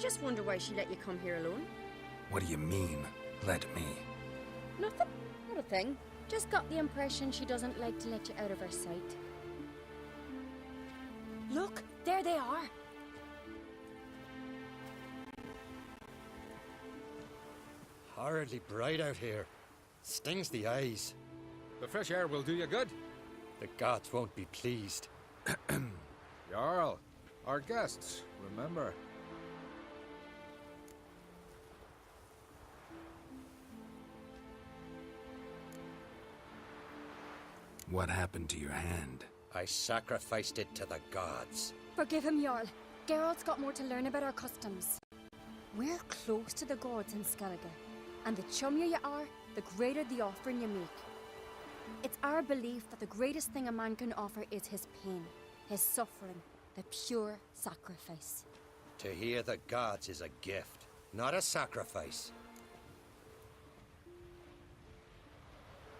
just wonder why she let you come here alone. What do you mean, let me? Nothing. Not a thing. Just got the impression she doesn't like to let you out of her sight. Look, there they are. Horridly bright out here. Stings the eyes. The fresh air will do you good. The gods won't be pleased. Jarl, our guests, remember. What happened to your hand? I sacrificed it to the gods. Forgive him, Jarl. Geralt's got more to learn about our customs. We're close to the gods in Skellige, and the chummier you are, the greater the offering you make. It's our belief that the greatest thing a man can offer is his pain, his suffering, the pure sacrifice. To hear the gods is a gift, not a sacrifice.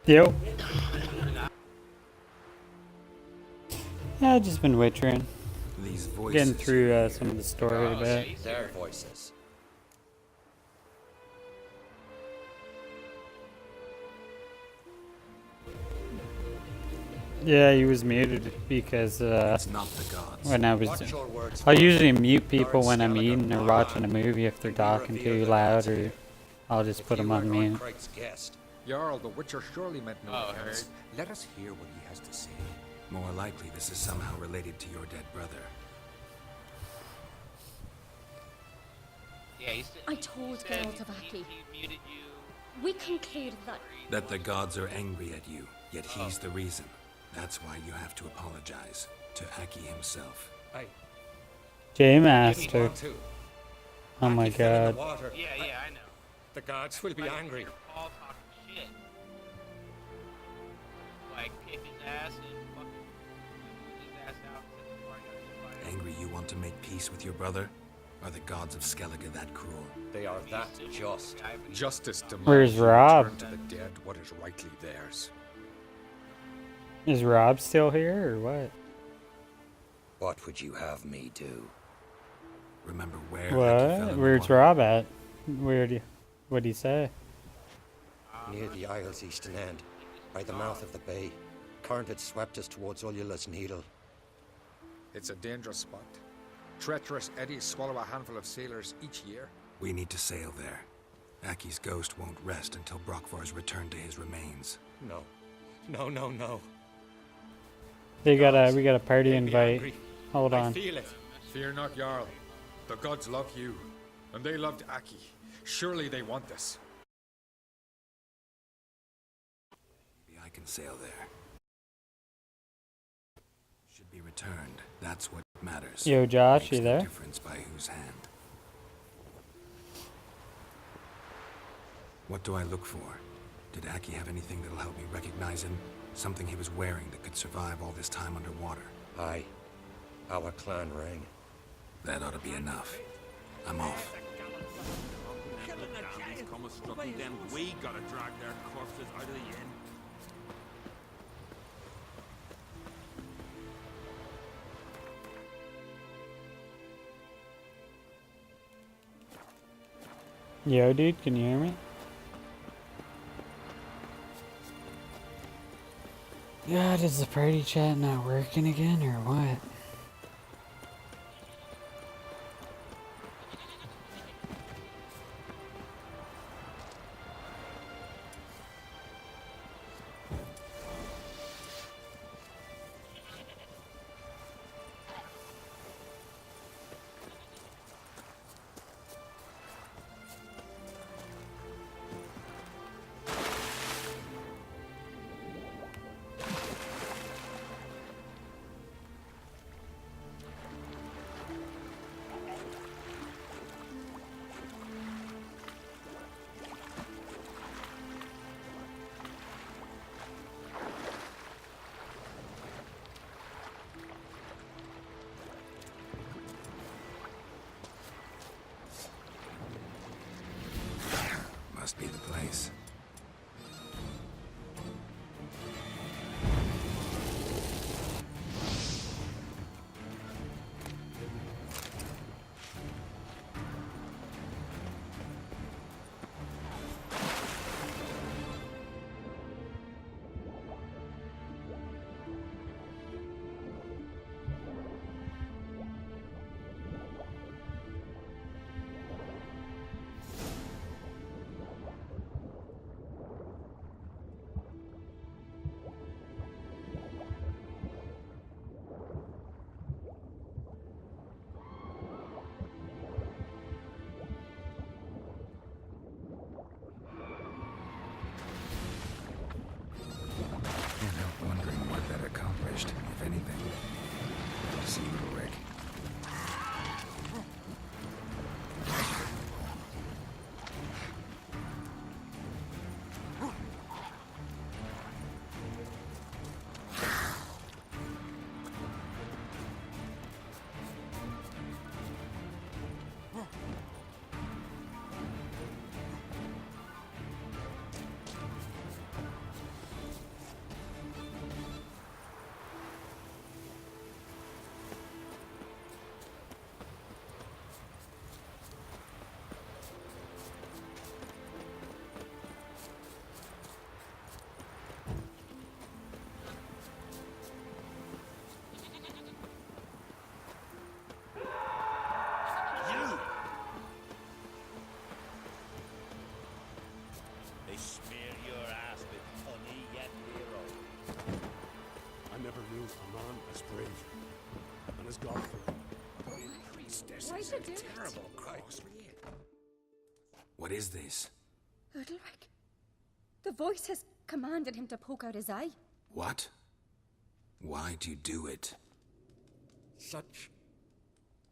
Yo. Yeah, I've just been witchering. These voices. Getting through some of the story a bit. Their voices. Yeah, he was muted because It's not the gods. when I was, Watch your words. I'll usually mute people when I'm eating or watching a movie if they're talking too loud, or I'll just put them on mute. Jarl, the Witcher surely meant no offense. Let us hear what he has to say. More likely, this is somehow related to your dead brother. Yeah, I told Geralt of Aki. He muted you. We conclude that That the gods are angry at you, yet he's the reason. That's why you have to apologize to Aki himself. J Master. Oh my god. Yeah, I know. The gods will be angry. Paul talking shit. Like, kick his ass and fucking move his ass out. Set the party on fire. Angry you want to make peace with your brother? Are the gods of Skellige that cruel? They are that just. Justice demands Where's you Rob? return to the dead what is rightly theirs. Is Rob still here or what? What would you have me do? Remember where Aki fell What? in the Where's water? Rob at? What'd he say? Near the Isle's eastern end, by the mouth of the bay. Current had swept us towards Ullula's Needle. It's a dangerous spot. Treacherous eddies swallow a handful of sailors each year. We need to sail there. Aki's ghost won't rest until Brokvar's returned to his remains. No. No, no, no. We got a party They'd be invite. angry. Hold I on. feel it. Fear not, Jarl. The gods love you, and they loved Aki. Surely they want this. Maybe I can sail there. Should be returned. That's what matters. Yo, Josh, Makes you no there? difference by whose hand. What do I look for? Did Aki have anything that'll help me recognize him? Something he was wearing that could survive all this time underwater? Aye. Our clan ring. That ought to be enough. I'm off. We gotta drag their corpses out of the inn. Yo, dude, can you hear me? God, is the party chat not working again or what? Must be the place. to do it. Terrible cry. What is this? Udalric. The voice has commanded him to poke out his eye. What? Why'd you do it? Such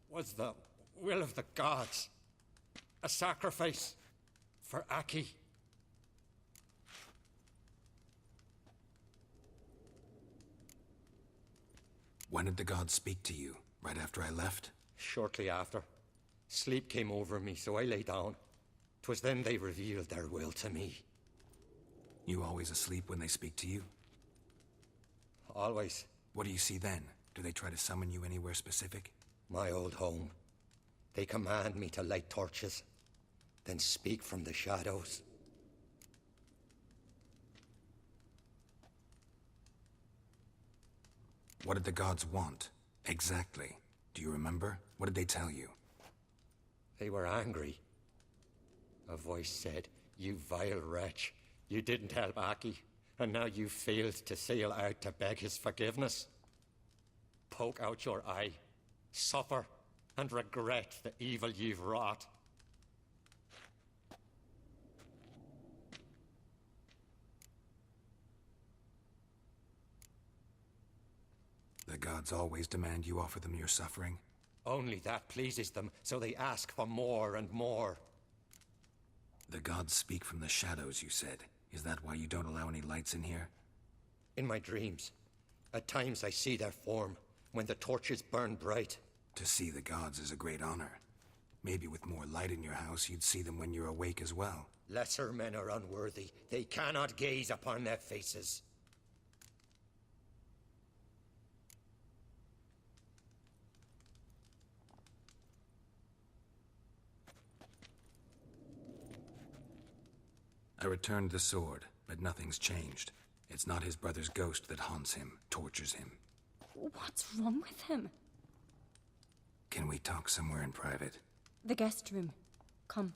was the will of the gods. A sacrifice for Aki. When did the gods speak to you? Right after I left? Shortly after, sleep came over me, so I lay down. 'Twas then they revealed their will to me. You always asleep when they speak to you? Always. What do you see then? Do they try to summon you anywhere specific? My old home. They command me to light torches, then speak from the shadows. What did the gods want? Exactly. Do you remember? What did they tell you? They were angry. A voice said, "You vile wretch, you didn't help Aki, and now you failed to sail out to beg his forgiveness. Poke out your eye, suffer, and regret the evil you've wrought." The gods always demand you offer them your suffering? Only that pleases them, so they ask for more and more. The gods speak from the shadows, you said. Is that why you don't allow any lights in here? In my dreams, at times I see their form, when the torches burn bright. To see the gods is a great honor. Maybe with more light in your house, you'd see them when you're awake as well. Lesser men are unworthy. They cannot gaze upon their faces. I returned the sword, but nothing's changed. It's not his brother's ghost that haunts him, tortures him. What's wrong with him? Can we talk somewhere in private? The guest room. Come.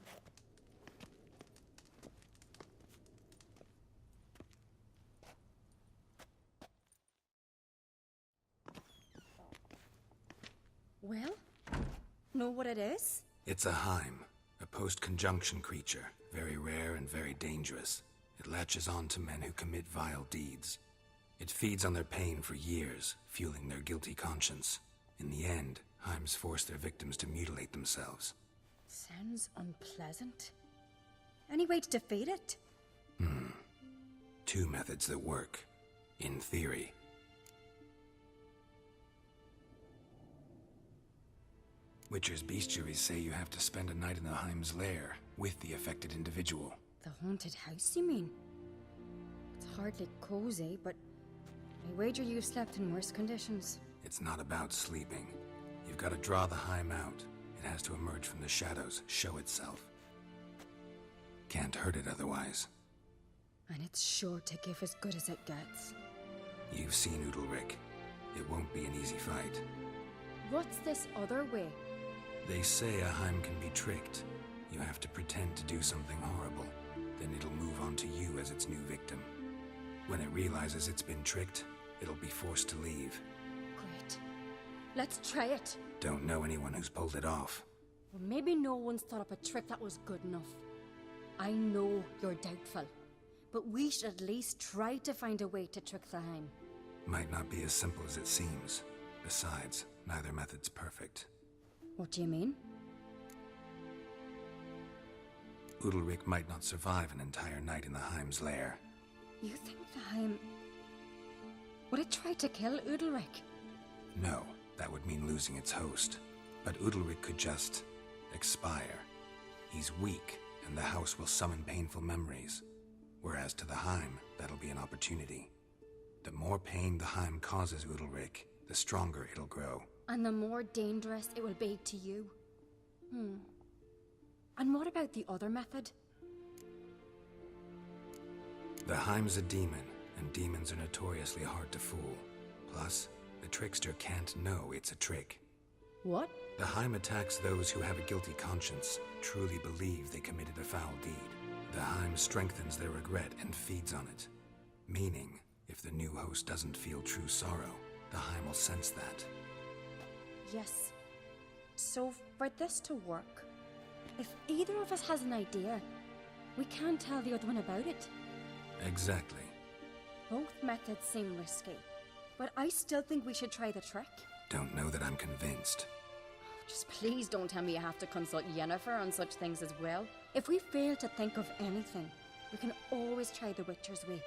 Well, know what it is? It's a Heim, a post-conjunction creature, very rare and very dangerous. It latches on to men who commit vile deeds. It feeds on their pain for years, fueling their guilty conscience. In the end, Heims force their victims to mutilate themselves. Sounds unpleasant. Any way to defeat it? Two methods that work, in theory. Witcher's bestiaries say you have to spend a night in the Heim's lair with the affected individual. The haunted house, you mean? It's hardly cozy, but I wager you've slept in worse conditions. It's not about sleeping. You've got to draw the Heim out. It has to emerge from the shadows, show itself. Can't hurt it otherwise. And it's sure to give as good as it gets. You've seen Udalric. It won't be an easy fight. What's this other way? They say a Heim can be tricked. You have to pretend to do something horrible. Then it'll move on to you as its new victim. When it realizes it's been tricked, it'll be forced to leave. Great. Let's try it. Don't know anyone who's pulled it off. Well, maybe no one's thought up a trick that was good enough. I know you're doubtful, but we should at least try to find a way to trick the Heim. Might not be as simple as it seems. Besides, neither method's perfect. What do you mean? Udalric might not survive an entire night in the Heim's lair. You think the Heim... Would it try to kill Udalric? No, that would mean losing its host. But Udalric could just... expire. He's weak, and the house will summon painful memories. Whereas to the Heim, that'll be an opportunity. The more pain the Heim causes Udalric, the stronger it'll grow. And the more dangerous it will be to you. And what about the other method? The Heim's a demon, and demons are notoriously hard to fool. Plus, the trickster can't know it's a trick. What? The Heim attacks those who have a guilty conscience, truly believe they committed a foul deed. The Heim strengthens their regret and feeds on it. Meaning, if the new host doesn't feel true sorrow, the Heim will sense that. Yes. So For this to work, if either of us has an idea, we can't tell the other one about it. Exactly. Both methods seem risky, but I still think we should try the trick. Don't know that I'm convinced. Just please don't tell me you have to consult Yennefer on such things as well. If we fail to think of anything, we can always try the Witcher's way.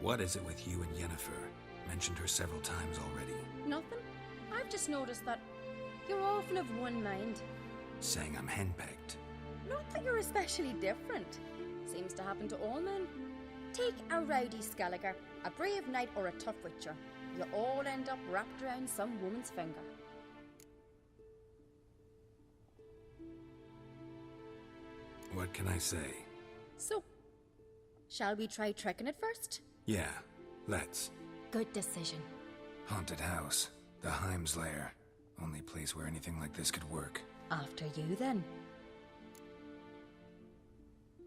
What is it with you and Yennefer? Mentioned her several times already. Nothing. I've just noticed that you're often of one mind. Saying I'm henpecked. Not that you're especially different. Seems to happen to all men. Take a rowdy Skelliger, a brave knight or a tough witcher. You all end up wrapped around some woman's finger. What can I say? So, shall we try tricking it first? Yeah, let's. Good decision. Haunted house. The Heim's lair. Only place where anything like this could work. After you, then.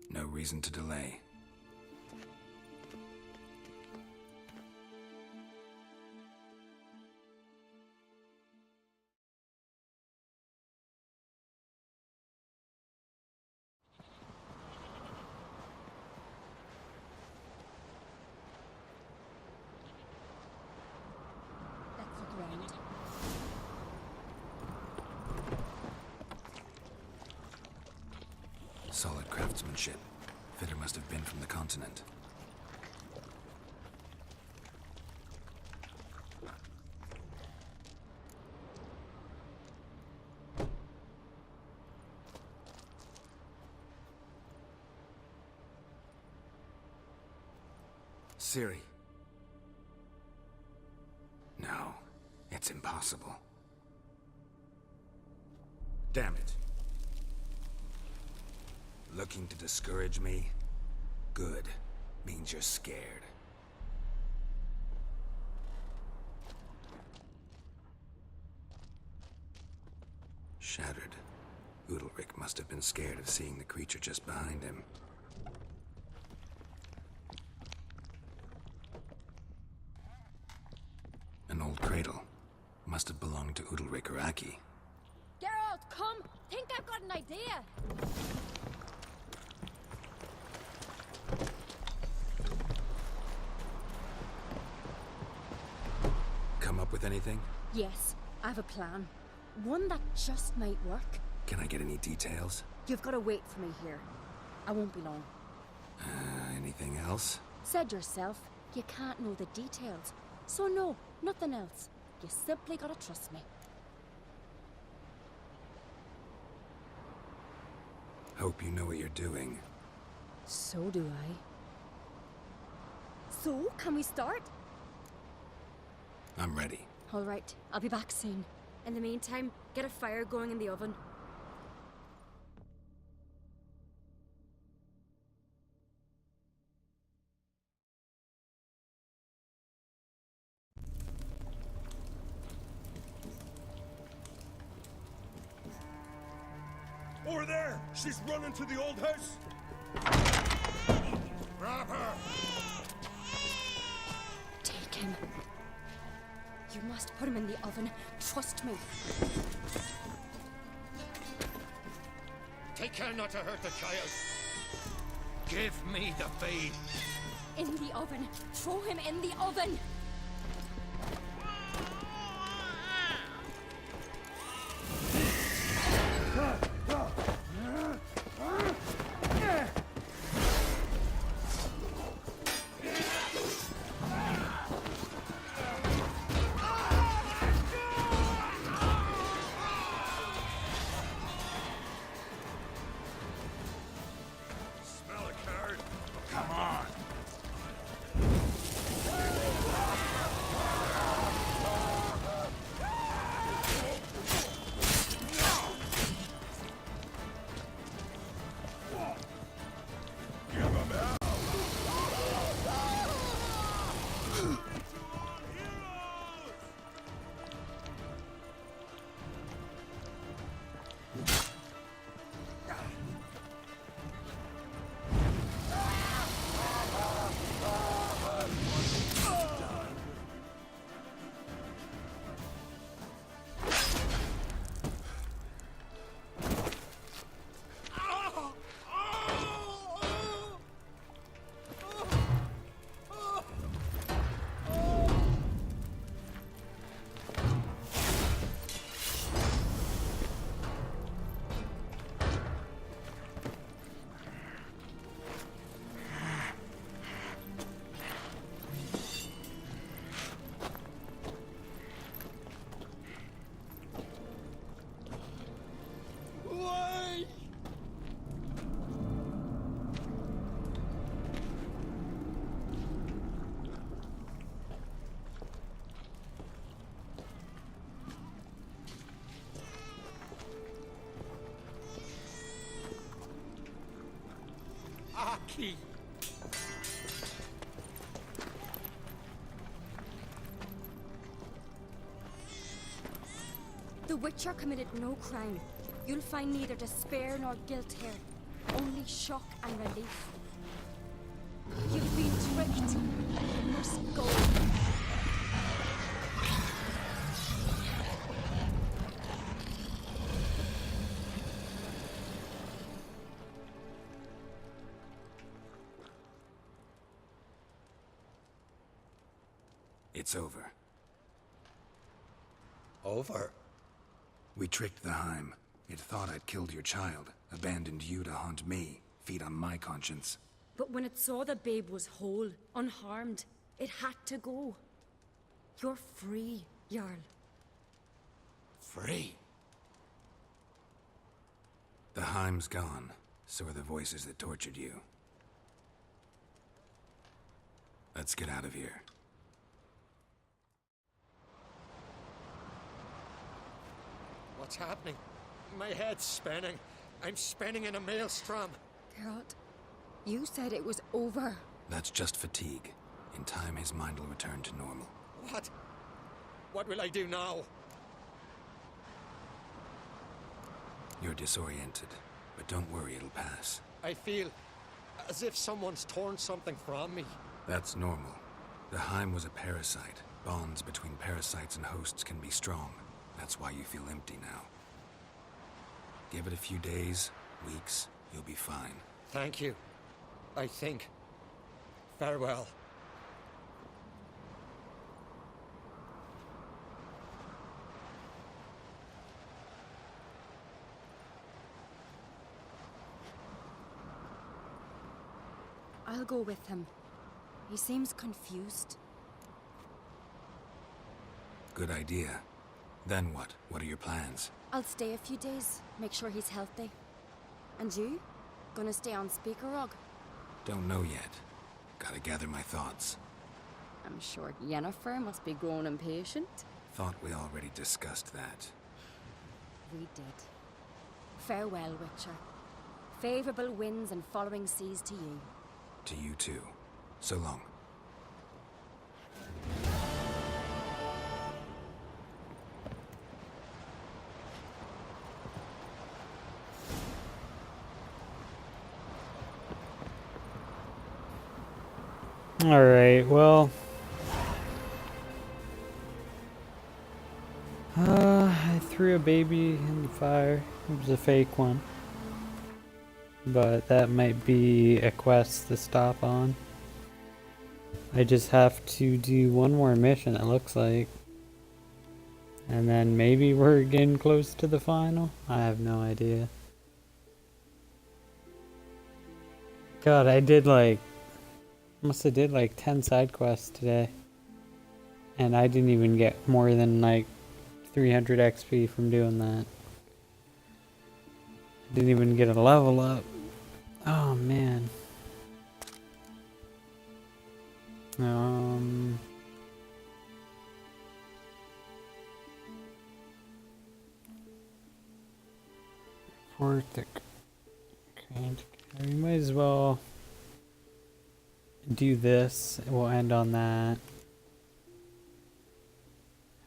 No reason to delay. Let's look around. Solid craftsmanship. Fitter must have been from the continent. Ciri. No, it's impossible. Damn it. Looking to discourage me? Good. Means you're scared. Shattered. Udalric must have been scared of seeing the creature just behind him. An old cradle. Must have belonged to Udalric or Aki. Geralt, come! Think I've got an idea! Come up with anything? Yes, I have a plan. One that just might work. Can I get any details? You've got to wait for me here. I won't be long. Anything else? Said yourself, you can't know the details. So no, nothing else. You simply gotta trust me. Hope you know what you're doing. So do I. So, can we start? I'm ready. All right, I'll be back soon. In the meantime, get a fire going in the oven. Over there! She's running to the old house! Grab her! Take him. You must put him in the oven. Trust me. Take care not to hurt the child. Give me the babe. In the oven. Throw him in the oven. Smell a card? Come on! Give him hell! Aki! The Witcher committed no crime. You'll find neither despair nor guilt here. Only shock and relief. You've been tricked. You must go. It's over. Over? We tricked the Heim. It thought I'd killed your child, abandoned you to haunt me, feed on my conscience. But when it saw the babe was whole, unharmed, it had to go. You're free, Jarl. Free? The Heim's gone, so are the voices that tortured you. Let's get out of here. What's happening? My head's spinning. I'm spinning in a maelstrom. Geralt, you said it was over. That's just fatigue. In time, his mind will return to normal. What? What will I do now? You're disoriented, but don't worry, it'll pass. I feel as if someone's torn something from me. That's normal. The Heim was a parasite. Bonds between parasites and hosts can be strong. That's why you feel empty now. Give it a few days, weeks, you'll be fine. Thank you. I think. Farewell. I'll go with him. He seems confused. Good idea. Then what? What are your plans? I'll stay a few days, make sure he's healthy. And you? Gonna stay on Speaker Rog? Don't know yet. Gotta gather my thoughts. I'm sure Yennefer must be growing impatient. Thought we already discussed that. We did. Farewell, Witcher. Favorable winds and following seas to you. To you too. So long. Alright, well. I threw a baby in the fire. It was a fake one. But that might be a quest to stop on. I just have to do one more mission, it looks like. And then maybe we're getting close to the final? I have no idea. God, I did like... must have did like 10 side quests today. And I didn't even get more than like 300 XP from doing that. Didn't even get a level up. Oh man. Portic. Okay, we might as well do this. We'll end on that.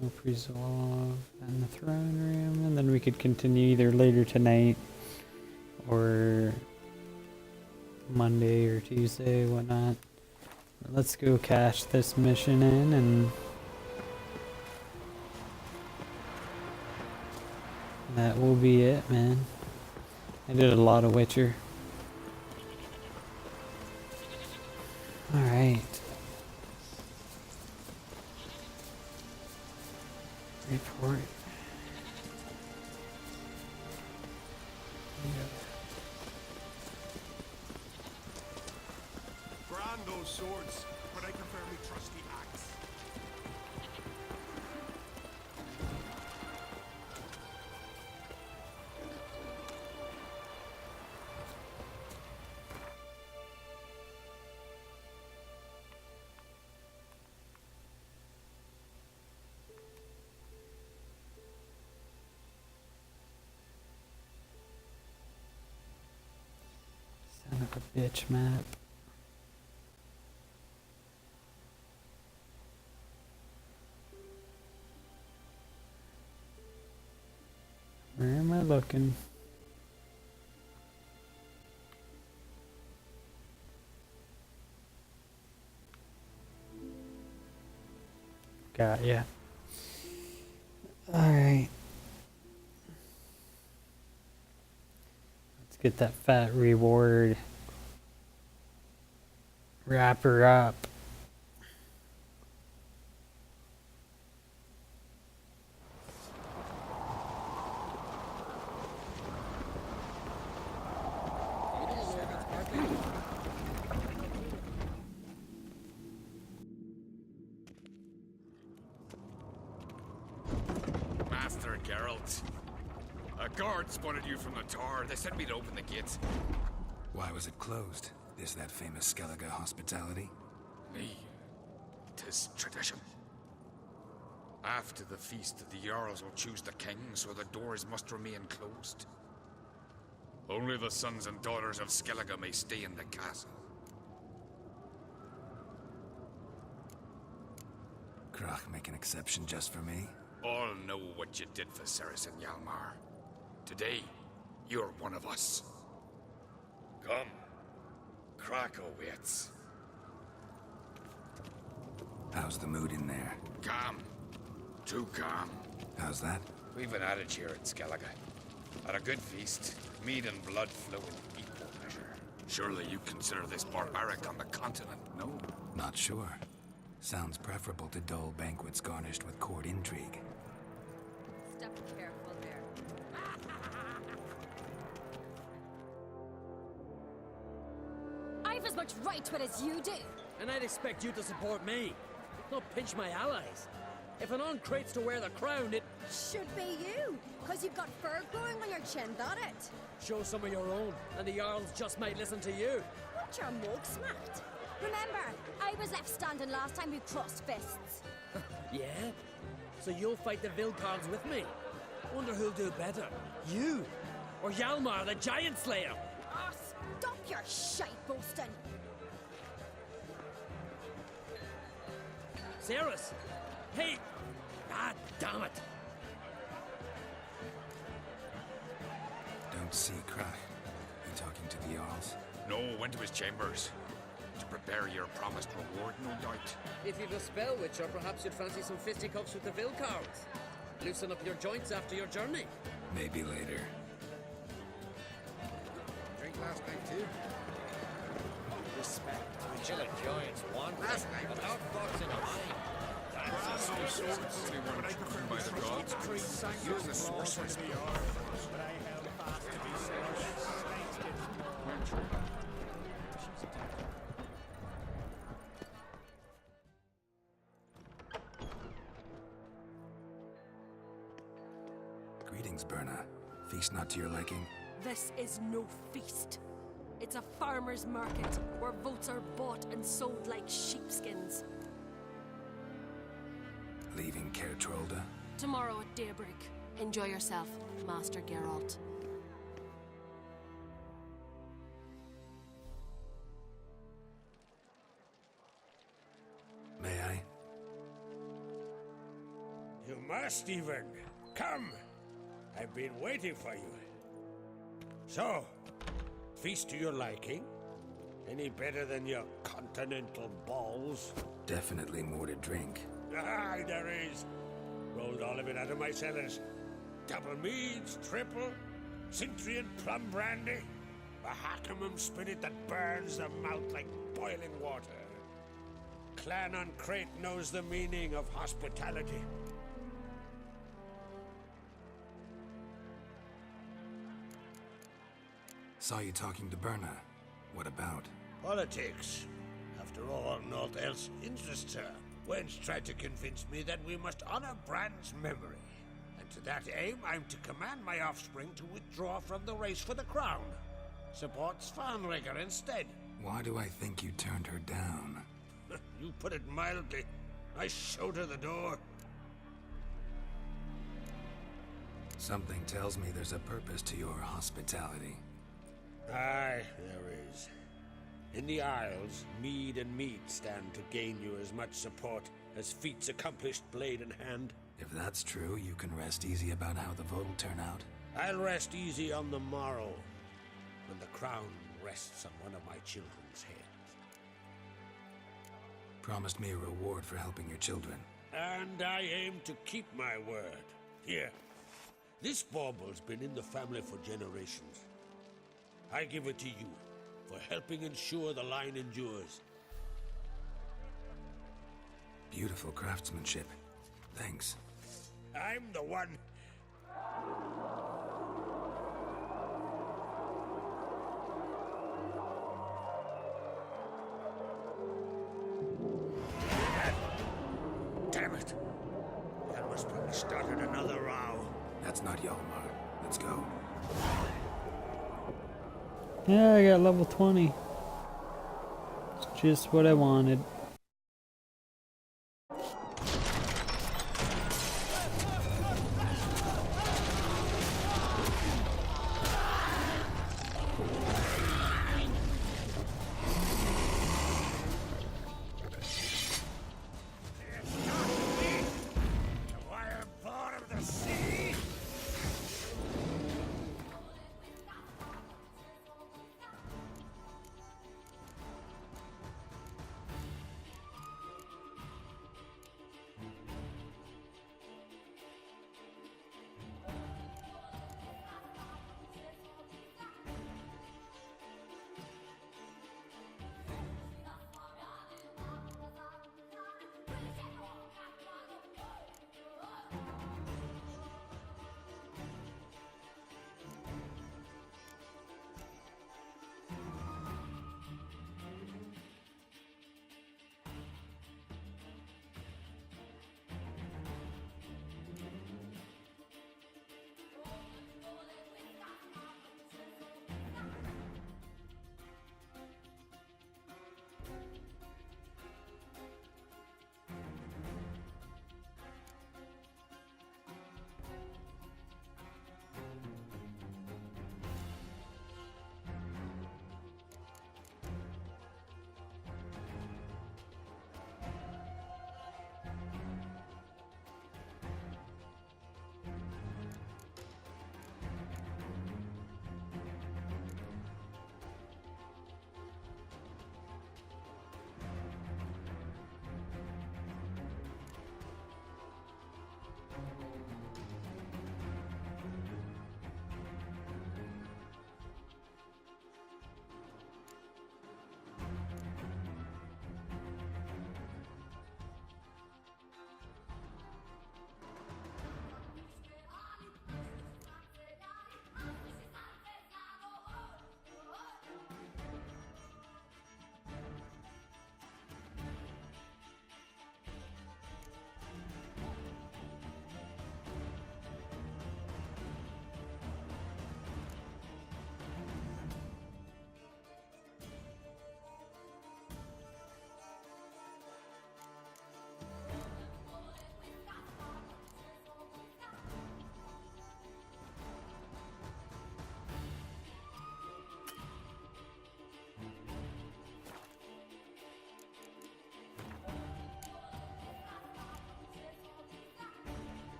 Hope resolve in the throne room, and then we could continue either later tonight or Monday or Tuesday, whatnot. But let's go cash this mission in, and that will be it, man. I did a lot of Witcher. Alright. Report. Grand those swords, but I prefer my trusty axe. Son of a bitch map. Where am I looking? Got ya. Alright. Let's get that fat reward. Wrap her up. Master Geralt. A guard spotted you from the tower. They said we'd open the gate. Why was it closed? Is that famous Skellige hospitality? Me. 'Tis tradition. After the feast, the Jarls will choose the king, so the doors must remain closed. Only the sons and daughters of Skellige may stay in the castle. Krach make an exception just for me? All know what you did for Ceres and Hjalmar. Today, you're one of us. Come. Krakow waits. How's the mood in there? Calm. Too calm. How's that? We've an adage here at Skellige. At a good feast, mead and blood flow in equal measure. Surely you consider this barbaric on the continent, no? Not sure. Sounds preferable to dull banquets garnished with court intrigue. Step careful there. I've as much right to it as you do. And I'd expect you to support me, not pinch my allies. If an uncrate's to wear the crown, it Should be you, because you've got fur growing on your chin, that it? shows some of your own, and the Jarls just might listen to you. Want your mug smacked? Remember, I was left standing last time we crossed fists. Yeah? So you'll fight the Vilcards with me? Wonder who'll do better, you or Hjalmar the Giant Slayer? Oh, stop your shite boasting. Ceres? Hey! Ah, damn it! Don't see Krach. You talking to the Jarls? No, went to his chambers. To prepare your promised reward, no doubt. If you've a spell witcher, perhaps you'd fancy some fisticuffs with the Vilcards. Loosen up your joints after your journey. Maybe later. Drink last night too. Respect. Kill a giant's one last night without boxing a mind. That's No swords, they weren't chosen by the gods. You're the sorceress. Greetings, Berna. Feast not to your liking? This is no feast. It's a farmer's market where votes are bought and sold like sheepskins. Leaving Caer Trolda? Tomorrow at daybreak. Enjoy yourself, Master Geralt. May I? You must even. Come. I've been waiting for you. So, feast to your liking? Any better than your continental balls? Definitely more to drink. Aye, there is. Rolled all of it out of my cellars. Double meads, triple, Cintrian plum brandy, a Hackamum spirit that burns the mouth like boiling water. Clan on Crate knows the meaning of hospitality. Saw you talking to Berna. What about? Politics. After all, naught else interests her. Wench tried to convince me that we must honor Bran's memory. And to that aim, I'm to command my offspring to withdraw from the race for the crown. Supports Farnrigger instead. Why do I think you turned her down? You put it mildly. I showed her the door. Something tells me there's a purpose to your hospitality. Aye, there is. In the Isles, mead and meat stand to gain you as much support as feats accomplished blade in hand. If that's true, you can rest easy about how the vote will turn out. I'll rest easy on the morrow, when the crown rests on one of my children's heads. Promised me a reward for helping your children. And I aim to keep my word. Here, this bauble's been in the family for generations. I give it to you for helping ensure the line endures. Beautiful craftsmanship. Thanks. I'm the one. Damn it! That was probably started another row. That's not Yalmar. Let's go. Yeah, I got level 20. It's just what I wanted.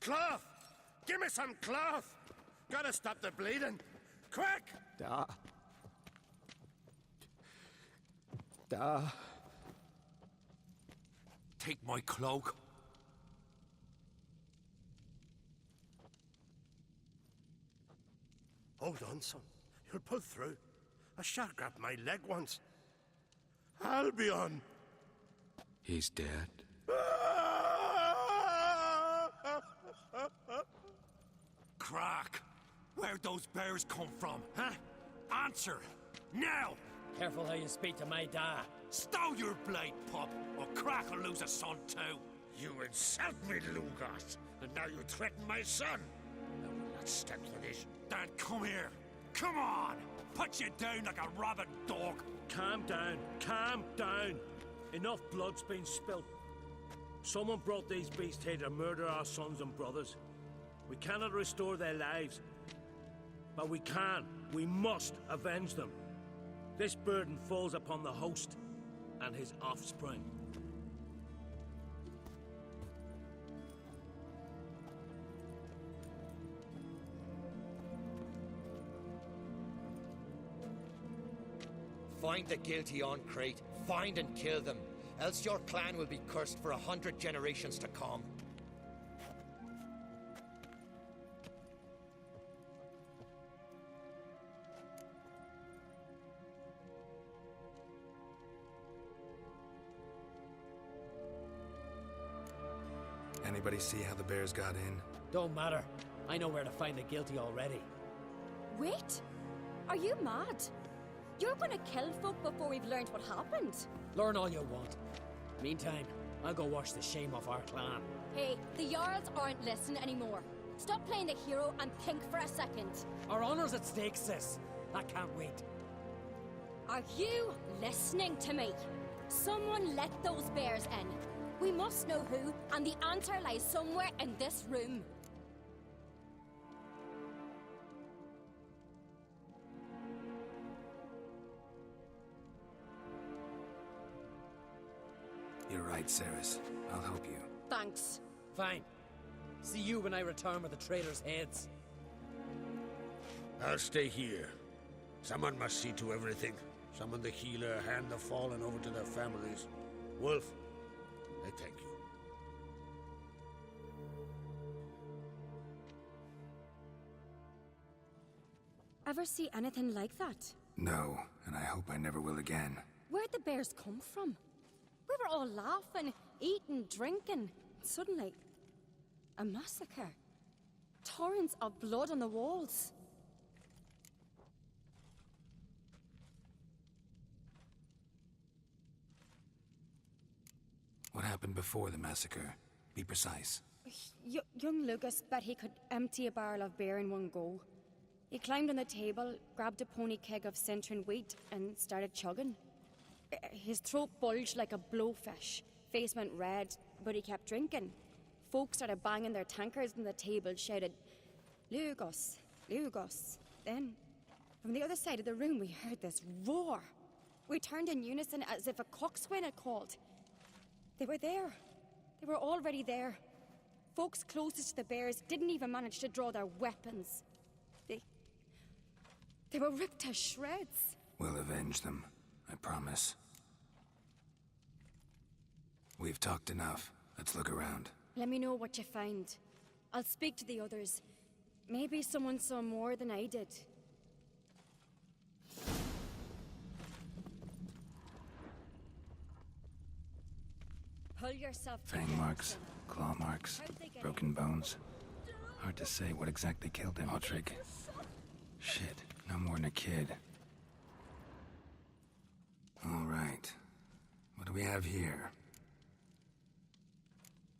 Cloth! Give me some cloth! Gotta stop the bleeding! Quick! Take my cloak. Hold on, son. You'll pull through. A shark grabbed my leg once. Albion! He's dead. Crack! Where'd those bears come from, huh? Answer! Now! Careful how you speak to my dad. Stow your blade, pup, or Crack will lose a son too. You insult me, Lugas, and now you threaten my son. I will not stand for this. Dan, come here. Come on! Put you down like a rabid dog. Calm down. Calm down. Enough blood's been spilt. Someone brought these beasts here to murder our sons and brothers. We cannot restore their lives. But we can. We must avenge them. This burden falls upon the host and his offspring. Find the guilty on Crate. Find and kill them. Else your clan will be cursed for 100 generations to come. Anybody see how the bears got in? Don't matter. I know where to find the guilty already. Wait! Are you mad? You're gonna kill folk before we've learned what happened. Learn all you want. Meantime, I'll go wash the shame off our clan. Hey, the Jarls aren't listening anymore. Stop playing the hero and think for a second. Our honor's at stake, sis. I can't wait. Are you listening to me? Someone let those bears in. We must know who, and the answer lies somewhere in this room. You're right, Ceres. I'll help you. Thanks. Fine. See you when I return with the traitors' heads. I'll stay here. Someone must see to everything. Summon the healer, hand the fallen over to their families. Wolf, I thank you. Ever see anything like that? No, and I hope I never will again. Where'd the bears come from? We were all laughing, eating, drinking. Suddenly, a massacre. Torrents of blood on the walls. What happened before the massacre? Be precise. Young Lucas bet he could empty a barrel of beer in one go. He climbed on the table, grabbed a pony keg of Centurion wheat, and started chugging. His throat bulged like a blowfish. Face went red, but he kept drinking. Folk started banging their tankards on the table, shouted, "Lugos, Lugos." Then, from the other side of the room, we heard this roar. We turned in unison as if a coxswain had called. They were there. They were already there. Folks closest to the bears didn't even manage to draw their weapons. They were ripped to shreds. We'll avenge them, I promise. We've talked enough. Let's look around. Let me know what you find. I'll speak to the others. Maybe someone saw more than I did. Pull yourself Fang together, marks, son. claw marks, How'd they get broken in? bones. Hard to say what exactly killed him, Otrigg. Shit, no more than a kid. All right. What do we have here?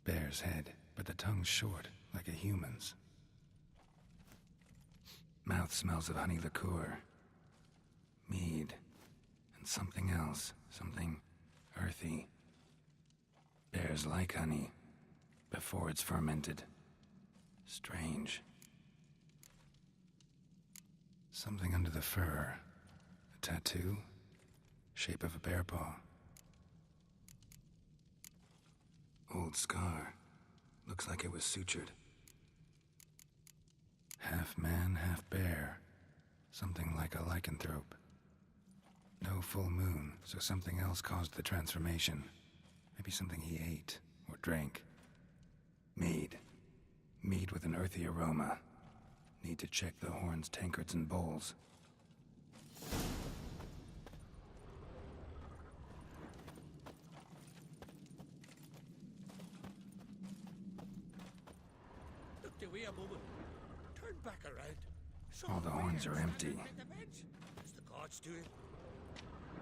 Bear's head, but the tongue's short, like a human's. Mouth smells of honey liqueur. Mead. And something else. Something earthy. Bears like honey, before it's fermented. Strange. Something under the fur. A tattoo. Shape of a bear paw. Old scar. Looks like it was sutured. Half man, half bear. Something like a lycanthrope. No full moon, so something else caused the transformation. Maybe something he ate or drank. Mead. Mead with an earthy aroma. Need to check the horns, tankards, and bowls. Look the way a moment. Turn back around. All the horns are empty. What's the gods doing?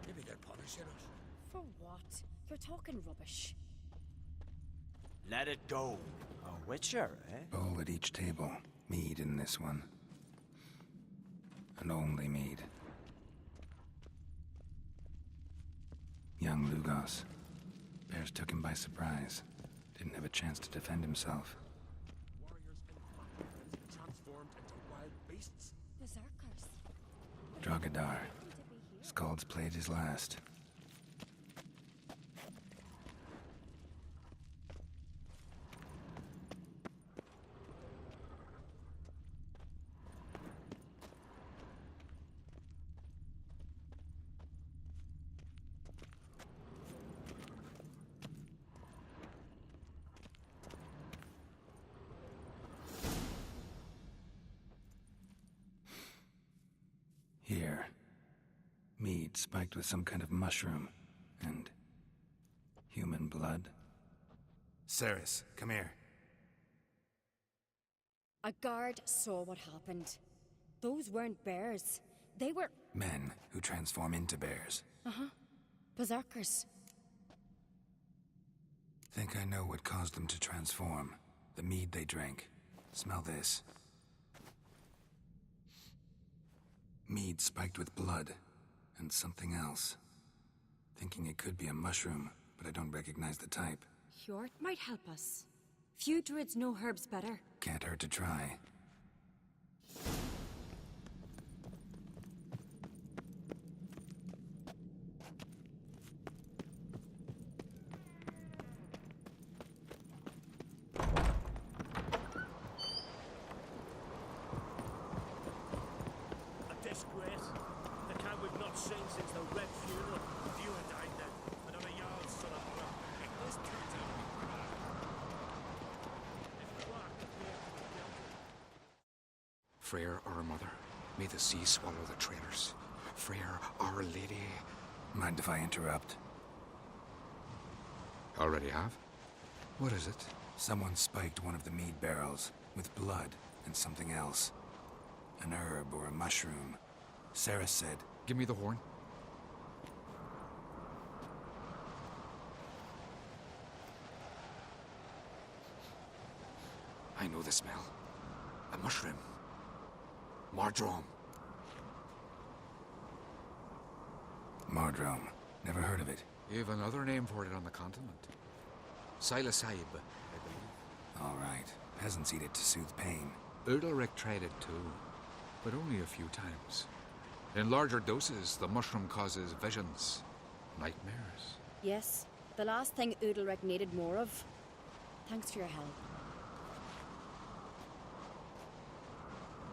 Maybe they're punishing us. For what? You're talking rubbish. Let it go. A witcher, eh? Bowl at each table. Mead in this one. And only mead. Young Lugos. Bears took him by surprise. Didn't have a chance to defend himself. Warriors and transformed into wild beasts. Berserkers. Drogadar. Skald's played his last. Here. Mead spiked with some kind of mushroom. And human blood. Ceres, come here. A guard saw what happened. Those weren't bears. They were... Men who transform into bears. berserkers. Think I know what caused them to transform. The mead they drank. Smell this. Mead spiked with blood. And something else. Thinking it could be a mushroom, but I don't recognize the type. Hjort might help us. Few druids know herbs better. Can't hurt to try. A disgrace. The cow would not sing since the Red Funeral. Few had died then, and I'm a yard son of a... This turns out to be crap. If Clark appeared to be guilty... Freyr, our mother, may the sea swallow the traitors. Freyr, our lady. Mind if I interrupt? Already have? What is it? Someone spiked one of the mead barrels with blood and something else. An herb or a mushroom. Sarah said, Give me the horn. I know the smell. A mushroom. Mardrome. Mardrome. Never heard of it. You've another name for it on the continent. Psilocybin, I believe. All right. Peasants eat it to soothe pain. Udalric tried it too, but only a few times. In larger doses, the mushroom causes visions, nightmares. Yes, the last thing Udalric needed more of. Thanks for your help.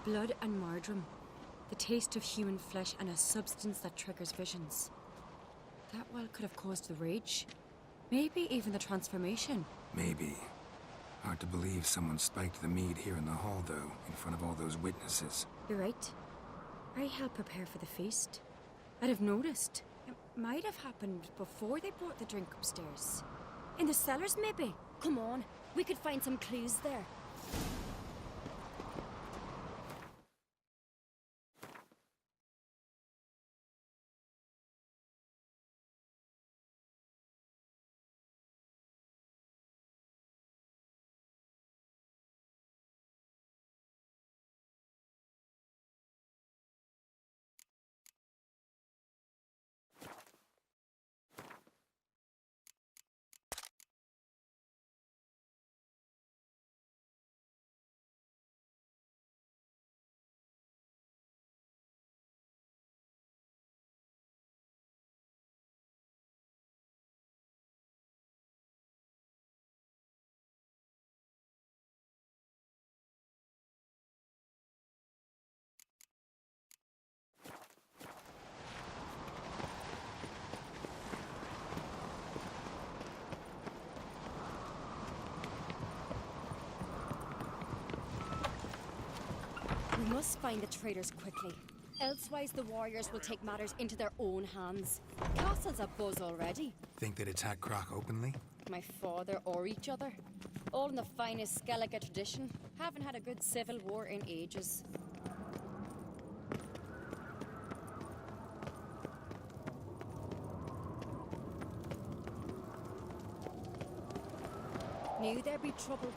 Blood and mardrum. The taste of human flesh and a substance that triggers visions. That well could have caused the rage. Maybe even the transformation. Maybe. Hard to believe someone spiked the mead here in the hall, though, in front of all those witnesses. You're right. I helped prepare for the feast. I'd have noticed. It might have happened before they brought the drink upstairs. In the cellars, maybe. Come on, we could find some clues there. must find the traitors quickly. Elsewise, the warriors will take matters into their own hands. Castle's abuzz already. Think they'd attack Croc openly? My father or each other. All in the finest Skellige tradition. Haven't had a good civil war in ages. Knew there'd be trouble.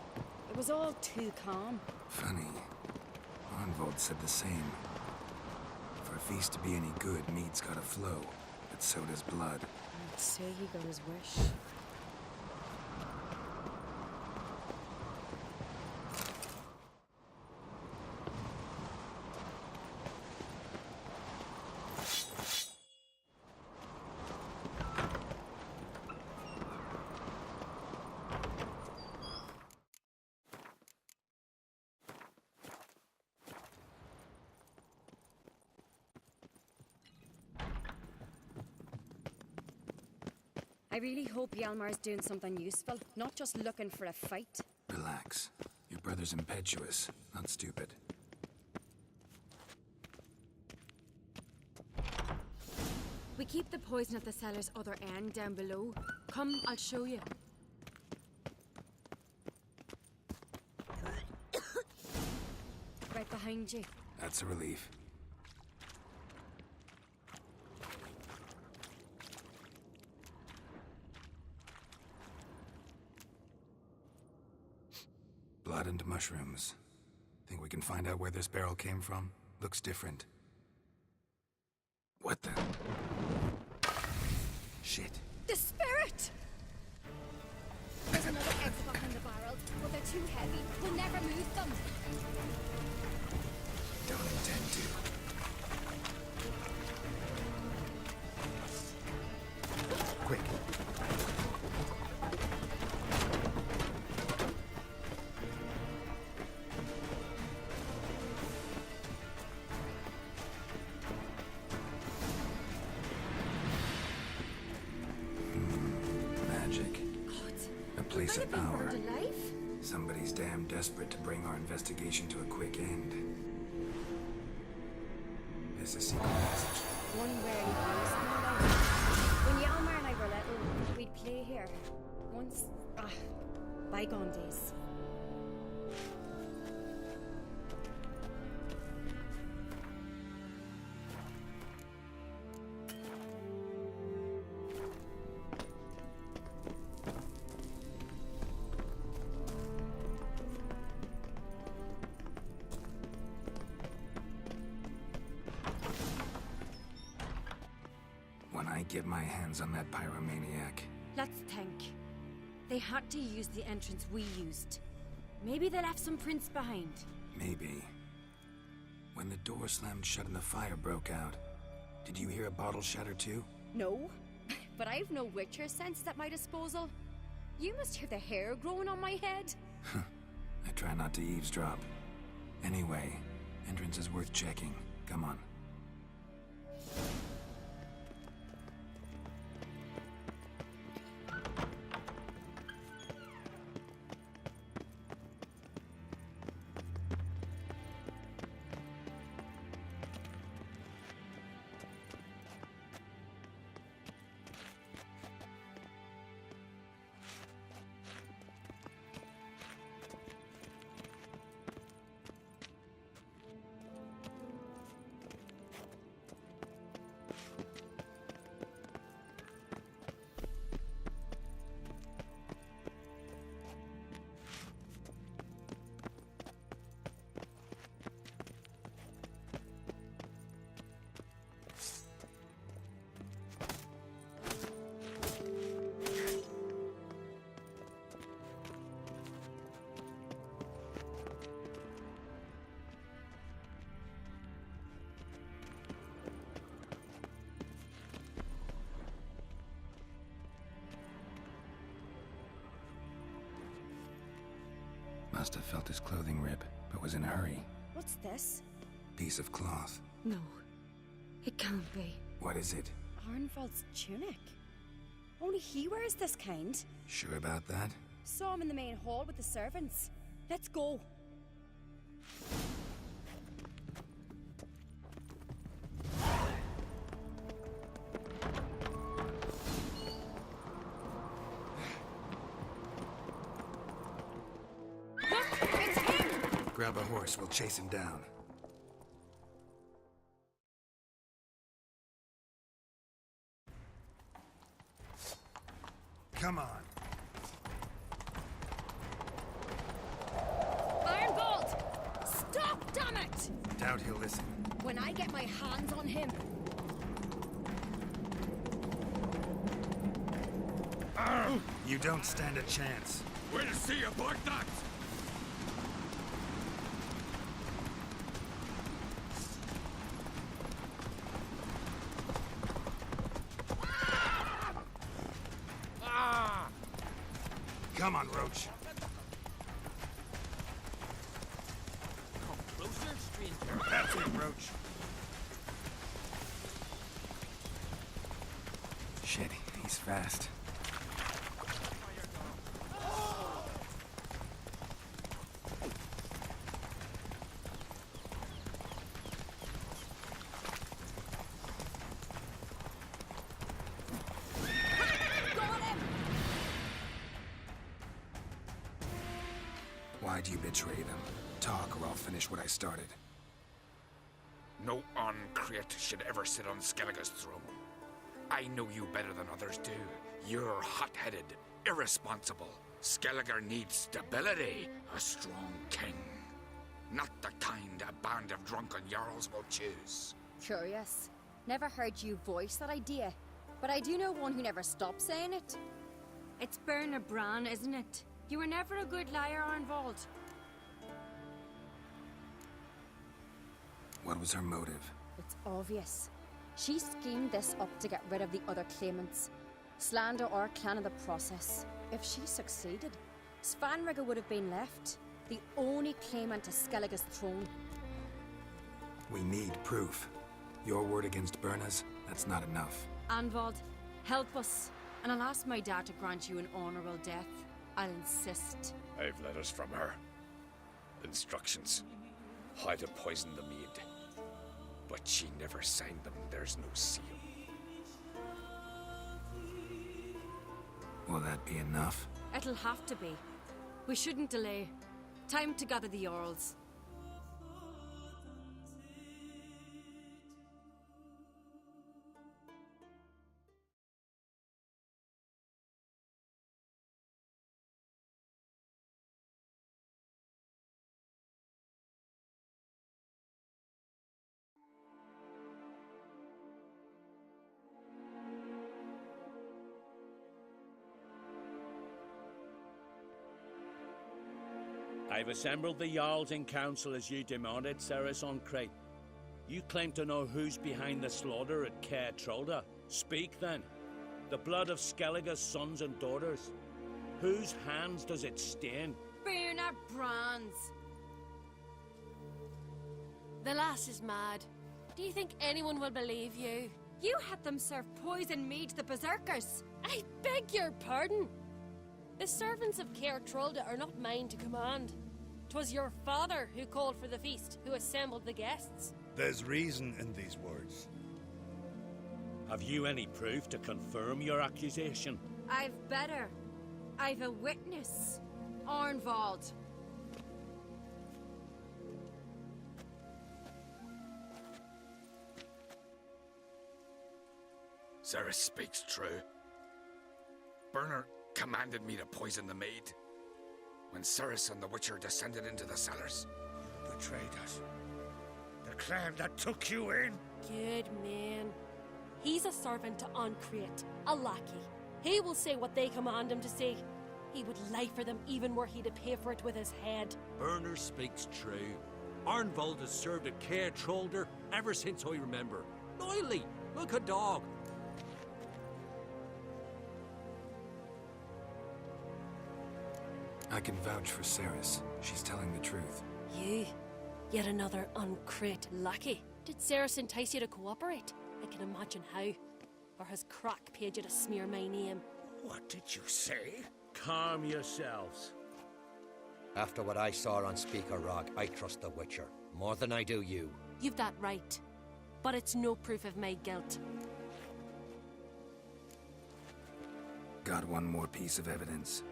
It was all too calm. Funny. Arnvold said the same. For a feast to be any good, meat's gotta flow, but so does blood. I'd say he got his wish. I really hope Hjalmar's doing something useful, not just looking for a fight. Relax. Your brother's impetuous, not stupid. We keep the poison at the cellar's other end down below. Come, I'll show you. Right behind you. That's a relief. Blood and mushrooms. Think we can find out where this barrel came from? Looks different. What the? Shit. The spirit! There's another exit behind the barrels, but they're too heavy. We'll never move them. Don't intend to. Quick. Place of power. Somebody's damn desperate to bring our investigation to a quick end. There's a secret passage. One rarely goes. When Hjalmar and I were little, we'd play here. Once, bygone days. Get my hands on that pyromaniac. Let's think. They had to use the entrance we used. Maybe they left some prints behind. Maybe. When the door slammed shut and the fire broke out, did you hear a bottle shatter too? No, but I've no Witcher senses at my disposal. You must hear the hair growing on my head. I try not to eavesdrop. Anyway, entrance is worth checking. Come on. Must have felt his clothing rip, but was in a hurry. What's this? Piece of cloth. No, it can't be. What is it? Arnvold's tunic. Only he wears this kind. Sure about that? Saw him in the main hall with the servants. Let's go. Grab a horse, we'll chase him down. Come on. Iron Bolt! Stop, damn it! Doubt he'll listen. When I get my hands on him... You don't stand a chance. We'll see about that! Come on, Roach. Come closer, stranger. That's it, Roach. Shit, he's fast. Why'd you betray them? Talk, or I'll finish what I started. No on-crate should ever sit on Skellige's throne. I know you better than others do. You're hot-headed, irresponsible. Skellige needs stability, a strong king. Not the kind a band of drunken jarls will choose. Curious. Never heard you voice that idea. But I do know one who never stops saying it. It's Bernard Bran, isn't it? You were never a good liar, Arnvald. What was her motive? It's obvious. She schemed this up to get rid of the other claimants. Slander our clan in the process. If she succeeded, Svanrige would have been left. The only claimant to Skellige's throne. We need proof. Your word against Berna's, that's not enough. Arnvald, help us. And I'll ask my dad to grant you an honorable death. I'll insist. I've letters from her. Instructions. How to poison the mead. But she never signed them. There's no seal. Will that be enough? It'll have to be. We shouldn't delay. Time to gather the Jarls. I've assembled the Jarls in council as you demanded, Ceres on Crate. You claim to know who's behind the slaughter at Caer Trolda. Speak then. The blood of Skellige's sons and daughters. Whose hands does it stain? Bernard Bran's. The lass is mad. Do you think anyone will believe you? You had them serve poison mead to the berserkers. I beg your pardon. The servants of Caer Trolda are not mine to command. 'Twas your father who called for the feast, who assembled the guests. There's reason in these words. Have you any proof to confirm your accusation? I've better. I've a witness. Arnvald. Ceres speaks true. Bernard commanded me to poison the maid. When Ceres and the Witcher descended into the cellars. Betrayed us. The clan that took you in. Good man. He's a servant to Ancrate, a lackey. He will say what they command him to say. He would lie for them even were he to pay for it with his head. Bernard speaks true. Arnvald has served at Caer Trolder ever since I remember. Loyally, like a dog. I can vouch for Ceres. She's telling the truth. You? Yet another Ancrate lackey? Did Ceres entice you to cooperate? I can imagine how. Or has Crack paid you to smear my name? What did you say? Calm yourselves. After what I saw on Speaker Rock, I trust the Witcher. More than I do you. You've that right. But it's no proof of my guilt. Got one more piece of evidence.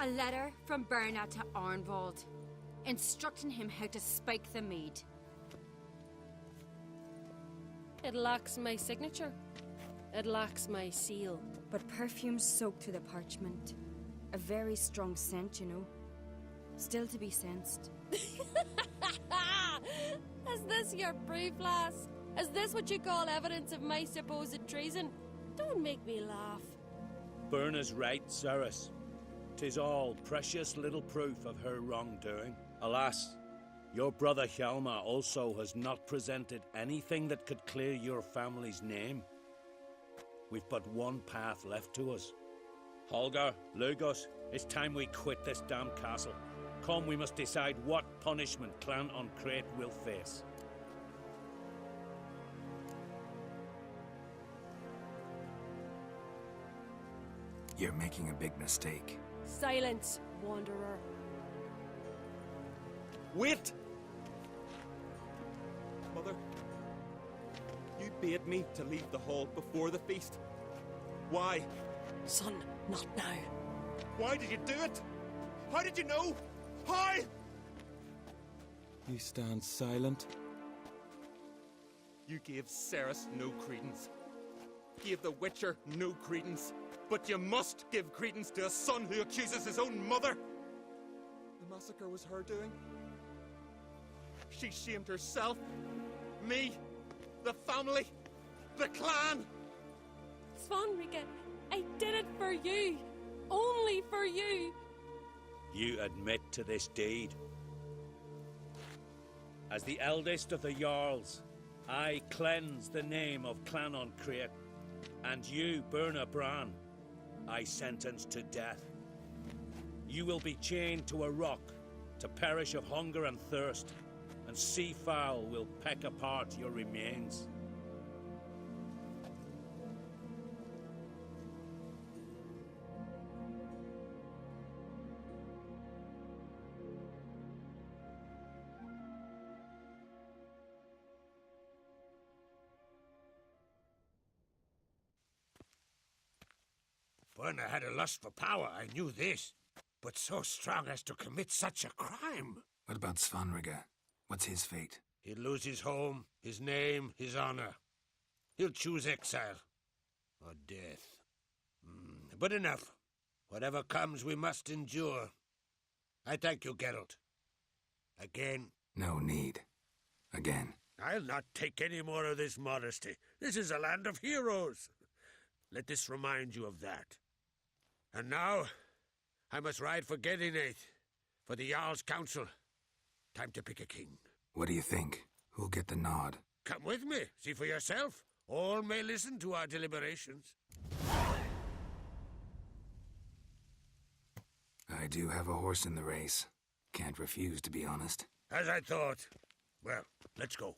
A letter from Berna to Arnvald, instructing him how to spike the mead. It lacks my signature. It lacks my seal. But perfume soaked through the parchment. A very strong scent, you know. Still to be sensed. Is this your proof, lass? Is this what you call evidence of my supposed treason? Don't make me laugh. Berna's right, Ceres. 'Tis all precious little proof of her wrongdoing. Alas, your brother Hjalmar also has not presented anything that could clear your family's name. We've but one path left to us. Holger, Lugos, it's time we quit this damn castle. Come, we must decide what punishment Clan on Crete will face. You're making a big mistake. Silence, wanderer. Wait! Mother, you bade me to leave the hall before the feast. Why? Son, not now. Why did you do it? How did you know? How? You stand silent. You gave Ceres no credence. Gave the Witcher no credence. But you must give credence to a son who accuses his own mother. The massacre was her doing. She shamed herself, me, the family, the clan. Svanrika, I did it for you. Only for you. You admit to this deed. As the eldest of the Jarls, I cleanse the name of Clan on Crete, and you, Berna Bran, I sentence to death. You will be chained to a rock to perish of hunger and thirst, and sea fowl will peck apart your remains. Berna had a lust for power, I knew this. But so strong as to commit such a crime. What about Svanrika? What's his fate? He'll lose his home, his name, his honor. He'll choose exile. Or death. But enough. Whatever comes, we must endure. I thank you, Geralt. Again. No need. Again. I'll not take any more of this modesty. This is a land of heroes. Let this remind you of that. And now, I must ride for Gedinate, for the Jarl's Council. Time to pick a king. What do you think? Who'll get the nod? Come with me, see for yourself. All may listen to our deliberations. I do have a horse in the race. Can't refuse, to be honest. As I thought. Well, let's go.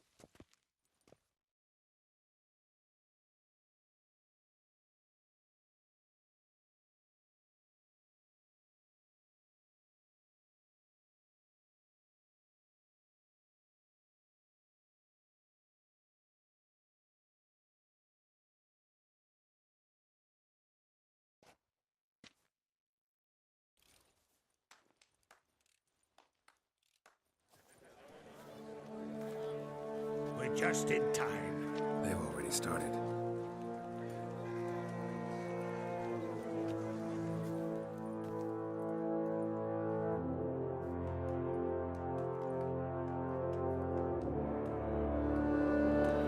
We're just in time. They've already started.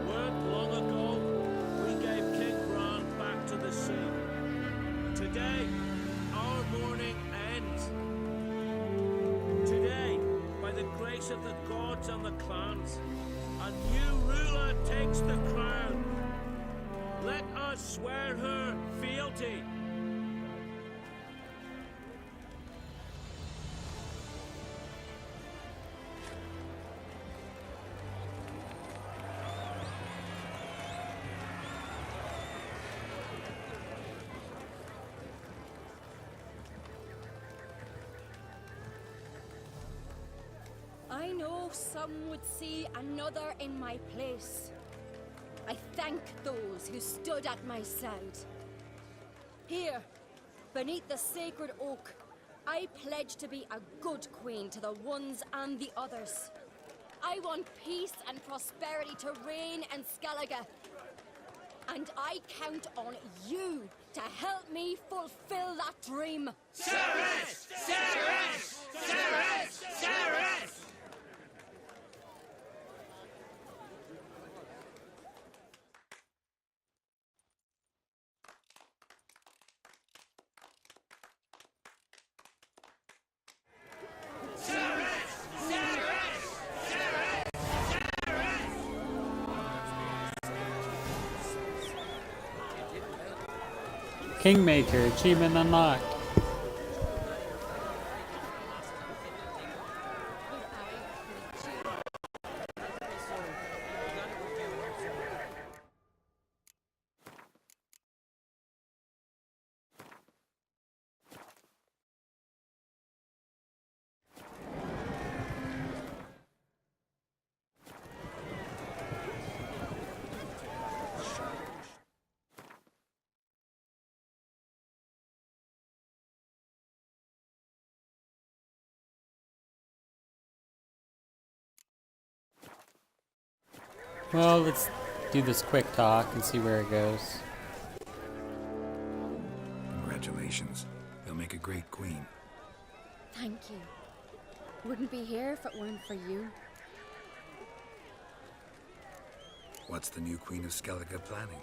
Weren't long ago, we gave King Bran back to the sea. Today, our mourning ends. Today, by the grace of the gods and the clans, a new ruler takes the crown. Let us swear her fealty. I know some would see another in my place. I thank those who stood at my side. Here, beneath the sacred oak, I pledge to be a good queen to the ones and the others. I want peace and prosperity to reign in Skellige. And I count on you to help me fulfill that dream. Service! Service! Service! Service! Kingmaker, achievement unlocked. Well, let's do this quick talk and see where it goes. Congratulations. You'll make a great queen. Thank you. Wouldn't be here if it weren't for you. What's the new Queen of Skellige planning?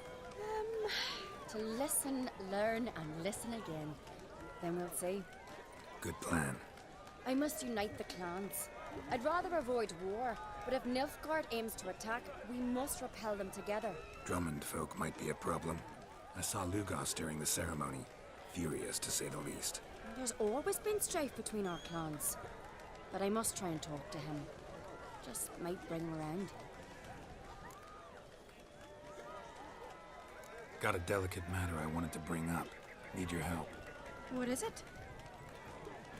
To listen, learn, and listen again. Then we'll see. Good plan. I must unite the clans. I'd rather avoid war, but if Nilfgaard aims to attack, we must repel them together. Drummond folk might be a problem. I saw Lugos during the ceremony. Furious, to say the least. There's always been strife between our clans. But I must try and talk to him. Just might bring him around. Got a delicate matter I wanted to bring up. Need your help. What is it?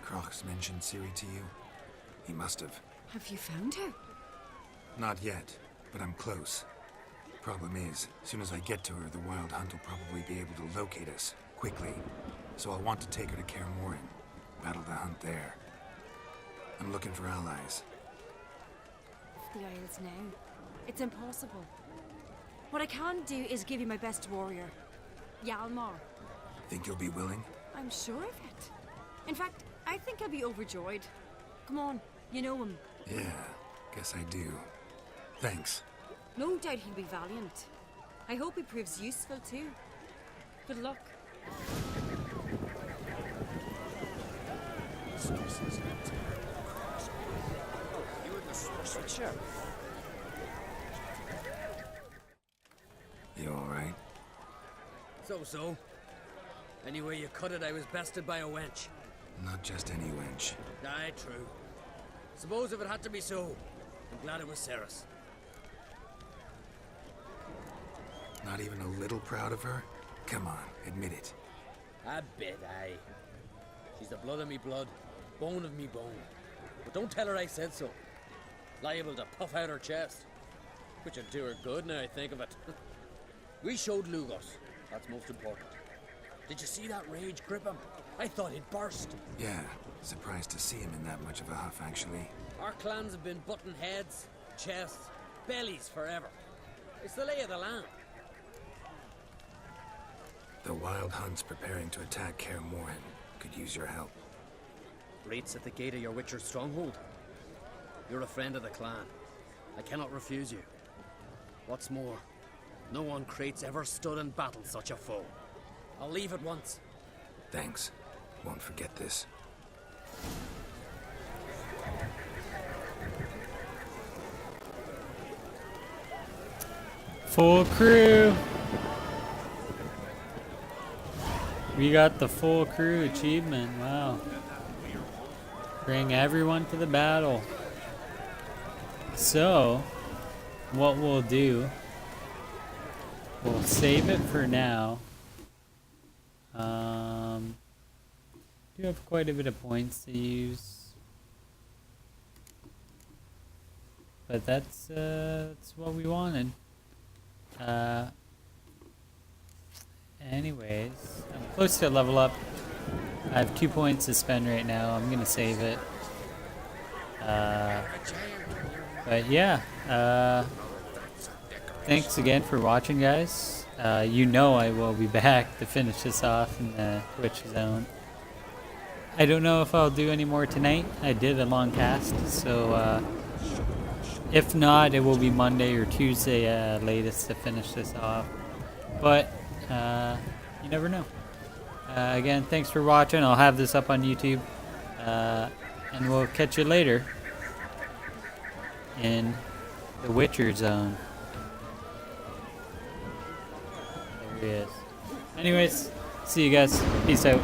Kroch's mentioned Ciri to you? He must have. Have you found her? Not yet, but I'm close. Problem is, as soon as I get to her, the Wild Hunt will probably be able to locate us, quickly. So I'll want to take her to Kaer Morhen, battle the hunt there. I'm looking for allies. The Isles now. It's impossible. What I can do is give you my best warrior, Hjalmar. Think you'll be willing? I'm sure of it. In fact, I think I'll be overjoyed. Come on, you know him. Yeah, guess I do. Thanks. No doubt he'll be valiant. I hope he proves useful too. Good luck. You alright? So. Any way you cut it, I was bested by a wench. Not just any wench. Aye, true. Suppose if it had to be so, I'm glad it was Ceres. Not even a little proud of her? Come on, admit it. A bit, aye. She's the blood of me blood, bone of me bone. But don't tell her I said so. Liable to puff out her chest. Which would do her good now I think of it. We showed Lugos. That's most important. Did you see that rage grip him? I thought he'd burst. Yeah, surprised to see him in that much of a huff, actually. Our clans have been butting heads, chests, bellies forever. It's the lay of the land. The Wild Hunt's preparing to attack Kaer Morhen. Could use your help. Raid's at the gate of your Witcher's stronghold. You're a friend of the clan. I cannot refuse you. What's more, no one Crate's ever stood and battled such a foe. I'll leave at once. Thanks. Won't forget this. Full crew! We got the full crew achievement, wow. Bring everyone to the battle. So, what we'll do, we'll save it for now. Do have quite a bit of points to use. But that's what we wanted. Anyways, I'm close to level up. I have 2 points to spend right now. I'm gonna save it. But yeah, thanks again for watching, guys. You know I will be back to finish this off in the Twitch zone. I don't know if I'll do any more tonight. I did a long cast, so if not, it will be Monday or Tuesday latest to finish this off. But you never know. Again, thanks for watching. I'll have this up on YouTube. And we'll catch you later in the Witcher zone. There he is. Anyways, see you guys. Peace out.